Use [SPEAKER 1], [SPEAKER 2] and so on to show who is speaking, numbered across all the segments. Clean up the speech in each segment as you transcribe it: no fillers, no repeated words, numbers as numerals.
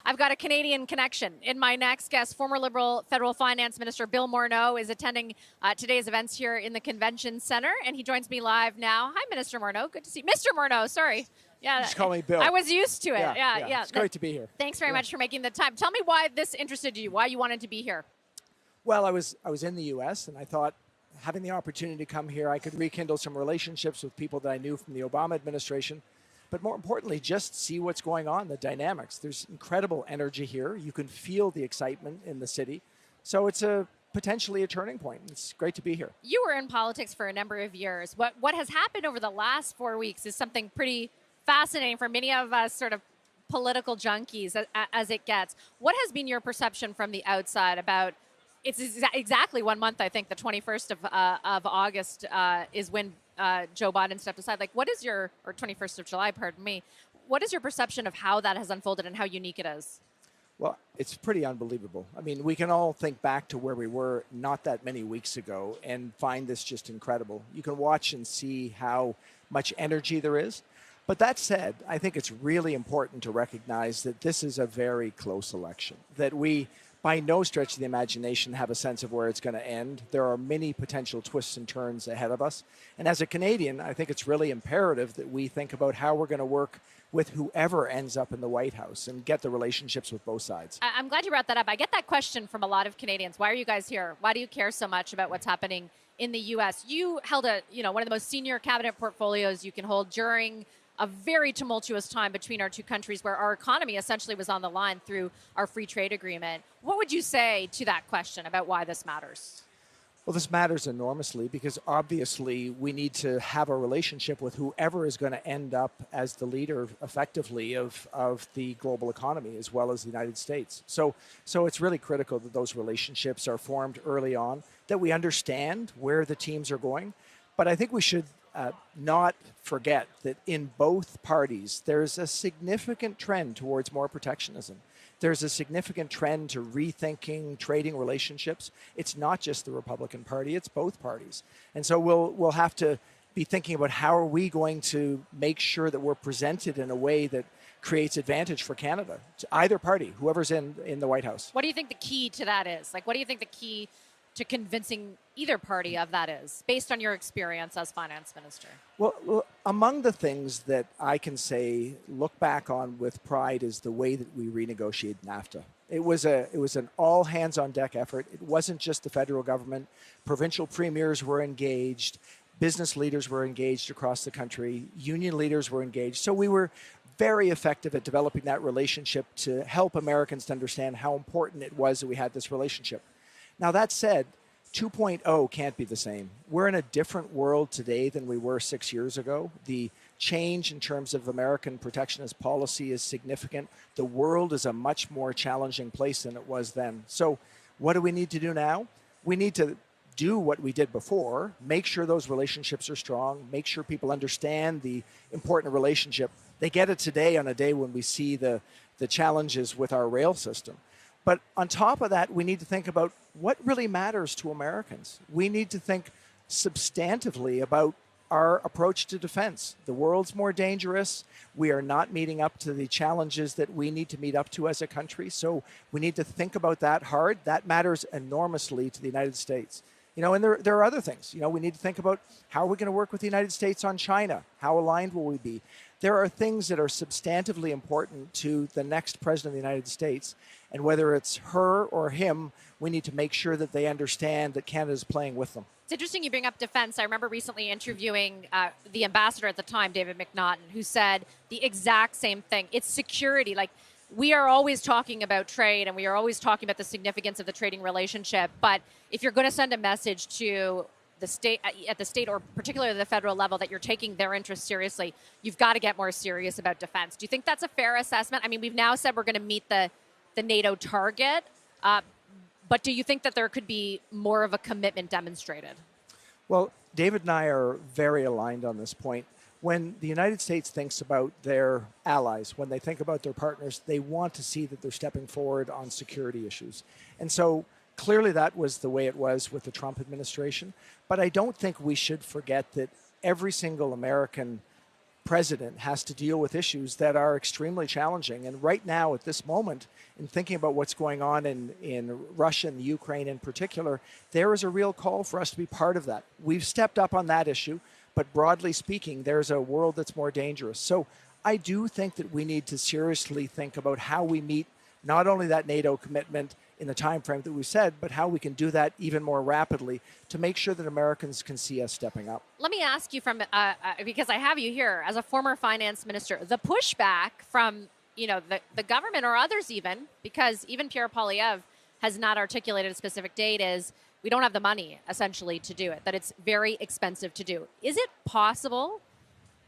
[SPEAKER 1] I've got a Canadian connection. In my next guest, former Liberal Federal Finance Minister Bill Morneau is attending today's events here in the Convention Centre, and he joins me live now. Hi, Minister Morneau. Good to see you. Mr. Morneau, sorry.
[SPEAKER 2] Yeah, just call me Bill.
[SPEAKER 1] I was used to it. Yeah.
[SPEAKER 2] It's great to be here.
[SPEAKER 1] Thanks very much for making the time. Tell me why this interested you, why you wanted to be here.
[SPEAKER 2] Well, I was in the U.S., and I thought having the opportunity to come here, I could rekindle some relationships with people that I knew from the Obama administration, but more importantly, just see what's going on, the dynamics. There's incredible energy here. You can feel the excitement in the city. So it's potentially a turning point. It's great to be here.
[SPEAKER 1] You were in politics for a number of years. What has happened over the last 4 weeks is something pretty fascinating for many of us sort of political junkies as it gets. What has been your perception from the outside about, it's exactly 1 month, I think, the 21st of August is when Joe Biden stepped aside. Like, what is your, or 21st of July, pardon me, what is your perception of how that has unfolded and how unique it is?
[SPEAKER 2] Well, it's pretty unbelievable. I mean, we can all think back to where we were not that many weeks ago and find this just incredible. You can watch and see how much energy there is. But that said, I think it's really important to recognize that this is a very close election, that we, by no stretch of the imagination, have a sense of where it's going to end. There are many potential twists and turns ahead of us. And as a Canadian, I think it's really imperative that we think about how we're going to work with whoever ends up in the White House and get the relationships with both sides.
[SPEAKER 1] I'm glad you brought that up. I get that question from a lot of Canadians. Why are you guys here? Why do you care so much about what's happening in the U.S.? You held one of the most senior cabinet portfolios you can hold during a very tumultuous time between our two countries where our economy essentially was on the line through our free trade agreement. What would you say to that question about why this matters?
[SPEAKER 2] Well, this matters enormously because obviously we need to have a relationship with whoever is going to end up as the leader effectively of the global economy as well as the United States. So it's really critical that those relationships are formed early on, that we understand where the teams are going. But I think we should not forget that in both parties, there's a significant trend towards more protectionism. There's a significant trend to rethinking trading relationships. It's not just the Republican Party, it's both parties. And so we'll have to be thinking about how are we going to make sure that we're presented in a way that creates advantage for Canada, to either party, whoever's in the White House.
[SPEAKER 1] What do you think the key to that is? Like, what do you think the key to convincing either party of that is, based on your experience as finance minister?
[SPEAKER 2] Well, among the things that I can say, look back on with pride, is the way that we renegotiated NAFTA. It was an all hands on deck effort. It wasn't just the federal government. Provincial premiers were engaged. Business leaders were engaged across the country. Union leaders were engaged. So we were very effective at developing that relationship to help Americans to understand how important it was that we had this relationship. Now, that said, 2.0 can't be the same. We're in a different world today than we were 6 years ago. The change in terms of American protectionist policy is significant. The world is a much more challenging place than it was then. So what do we need to do now? We need to do what we did before, make sure those relationships are strong, make sure people understand the important relationship. They get it today on a day when we see the challenges with our rail system. But on top of that, we need to think about what really matters to Americans. We need to think substantively about our approach to defense. The world's more dangerous. We are not meeting up to the challenges that we need to meet up to as a country. So we need to think about that hard. That matters enormously to the United States. And there are other things. We need to think about how are we going to work with the United States on China? How aligned will we be? There are things that are substantively important to the next president of the United States. And whether it's her or him, we need to make sure that they understand that Canada is playing with them.
[SPEAKER 1] It's interesting you bring up defense. I remember recently interviewing the ambassador at the time, David McNaughton, who said the exact same thing. It's security. Like, we are always talking about trade and we are always talking about the significance of the trading relationship. But if you're going to send a message to the state, at the state or particularly the federal level, that you're taking their interests seriously, you've got to get more serious about defense. Do you think that's a fair assessment? I mean, we've now said we're going to meet the NATO target, but do you think that there could be more of a commitment demonstrated?
[SPEAKER 2] Well, David and I are very aligned on this point. When the United States thinks about their allies, when they think about their partners, they want to see that they're stepping forward on security issues. And so clearly that was the way it was with the Trump administration. But I don't think we should forget that every single American president has to deal with issues that are extremely challenging. And right now, at this moment, in thinking about what's going on in Russia and the Ukraine in particular, there is a real call for us to be part of that. We've stepped up on that issue, but broadly speaking, there's a world that's more dangerous. So I do think that we need to seriously think about how we meet not only that NATO commitment in the time frame that we said, but how we can do that even more rapidly to make sure that Americans can see us stepping up.
[SPEAKER 1] Let me ask you from, because I have you here as a former finance minister, the pushback from, the government or others even, because even Pierre Poilievre has not articulated a specific date, is we don't have the money essentially to do it, that it's very expensive to do. Is it possible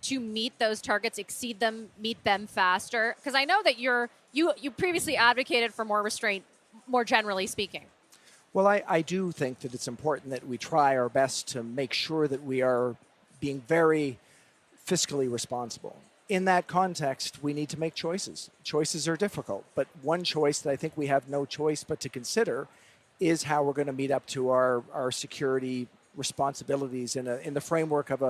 [SPEAKER 1] to meet those targets, exceed them, meet them faster? Because I know that you previously advocated for more restraint, more generally speaking.
[SPEAKER 2] Well, I do think that it's important that we try our best to make sure that we are being very fiscally responsible. In that context, we need to make choices. Choices are difficult, but one choice that I think we have no choice but to consider is how we're going to meet up to our security responsibilities in the framework of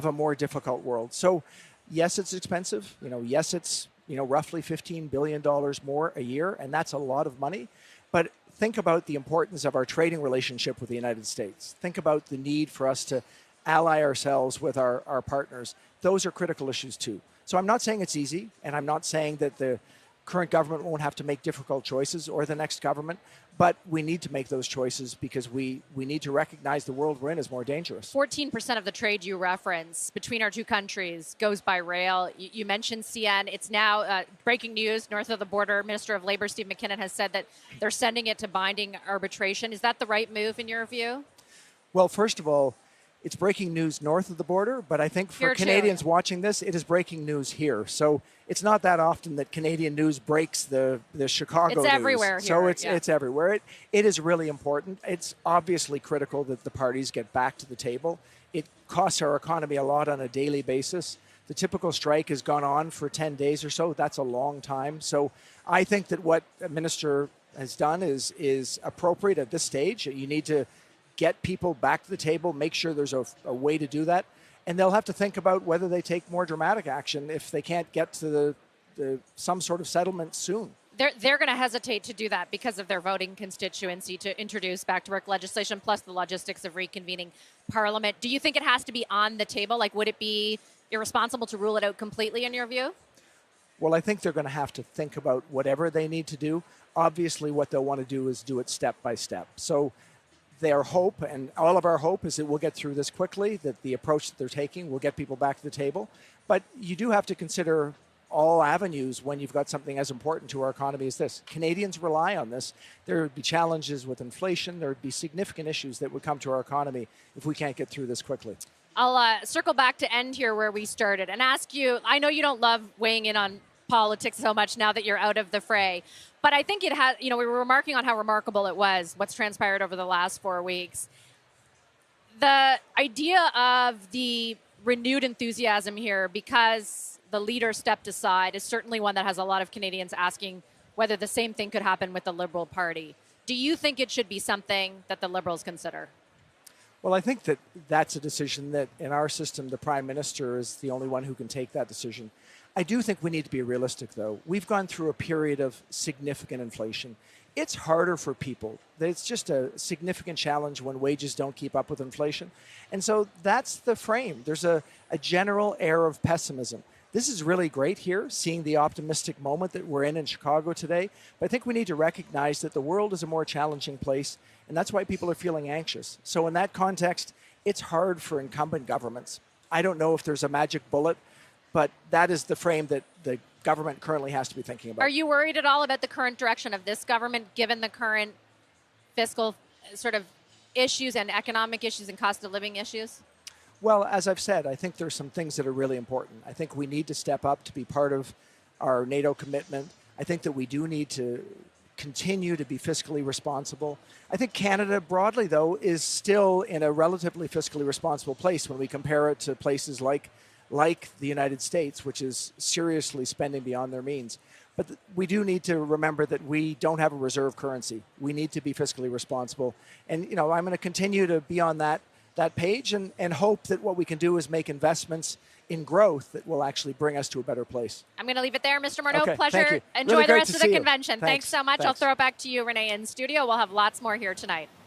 [SPEAKER 2] a more difficult world. So, yes, it's expensive. Yes, it's roughly $15 billion more a year, and that's a lot of money. But think about the importance of our trading relationship with the United States. Think about the need for us to ally ourselves with our partners. Those are critical issues too. So I'm not saying it's easy, and I'm not saying that the current government won't have to make difficult choices, or the next government, but we need to make those choices because we need to recognize the world we're in is more dangerous.
[SPEAKER 1] 14% of the trade you reference between our two countries goes by rail. You mentioned CN. It's now breaking news north of the border. Minister of Labour Steve McKinnon has said that they're sending it to binding arbitration. Is that the right move in your view?
[SPEAKER 2] Well, first of all, it's breaking news north of the border, but I think for
[SPEAKER 1] Here
[SPEAKER 2] Canadians
[SPEAKER 1] too.
[SPEAKER 2] watching this, it is breaking news here. So it's not that often that Canadian news breaks the Chicago news.
[SPEAKER 1] It's everywhere here.
[SPEAKER 2] So it's everywhere. It is really important. It's obviously critical that the parties get back to the table. It costs our economy a lot on a daily basis. The typical strike has gone on for 10 days or so. That's a long time. So I think that what the minister has done is appropriate at this stage. You need to get people back to the table, make sure there's a way to do that. And they'll have to think about whether they take more dramatic action if they can't get to some sort of settlement soon.
[SPEAKER 1] They're going to hesitate to do that because of their voting constituency to introduce back-to-work legislation, plus the logistics of reconvening Parliament. Do you think it has to be on the table? Like, would it be irresponsible to rule it out completely in your view?
[SPEAKER 2] Well, I think they're going to have to think about whatever they need to do. Obviously, what they'll want to do is do it step by step. So their hope, and all of our hope, is that we'll get through this quickly, that the approach that they're taking will get people back to the table. But you do have to consider all avenues when you've got something as important to our economy as this. Canadians rely on this. There would be challenges with inflation. There would be significant issues that would come to our economy if we can't get through this quickly.
[SPEAKER 1] I'll circle back to end here where we started and ask you, I know you don't love weighing in on politics so much now that you're out of the fray, but I think it has, we were remarking on how remarkable it was, what's transpired over the last 4 weeks. The idea of the renewed enthusiasm here because the leader stepped aside is certainly one that has a lot of Canadians asking whether the same thing could happen with the Liberal Party. Do you think it should be something that the Liberals consider?
[SPEAKER 2] Well, I think that that's a decision that in our system, the Prime Minister is the only one who can take that decision. I do think we need to be realistic, though. We've gone through a period of significant inflation. It's harder for people. It's just a significant challenge when wages don't keep up with inflation. And so that's the frame. There's a general air of pessimism. This is really great here, seeing the optimistic moment that we're in Chicago today. But I think we need to recognize that the world is a more challenging place, and that's why people are feeling anxious. So in that context, it's hard for incumbent governments. I don't know if there's a magic bullet, but that is the frame that the government currently has to be thinking about.
[SPEAKER 1] Are you worried at all about the current direction of this government, given the current fiscal sort of issues and economic issues and cost of living issues?
[SPEAKER 2] Well, as I've said, I think there's some things that are really important. I think we need to step up to be part of our NATO commitment. I think that we do need to continue to be fiscally responsible. I think Canada broadly, though, is still in a relatively fiscally responsible place when we compare it to places like the United States, which is seriously spending beyond their means. But we do need to remember that we don't have a reserve currency. We need to be fiscally responsible. And, I'm going to continue to be on that page and hope that what we can do is make investments in growth that will actually bring us to a better place.
[SPEAKER 1] I'm going to leave it there, Mr. Morneau.
[SPEAKER 2] Okay,
[SPEAKER 1] Pleasure.
[SPEAKER 2] thank you.
[SPEAKER 1] Enjoy
[SPEAKER 2] Really
[SPEAKER 1] the
[SPEAKER 2] great
[SPEAKER 1] rest
[SPEAKER 2] to
[SPEAKER 1] of the
[SPEAKER 2] see you.
[SPEAKER 1] convention. Thanks so much. I'll
[SPEAKER 2] Thanks.
[SPEAKER 1] throw it back to you, Renee, in studio. We'll have lots more here tonight.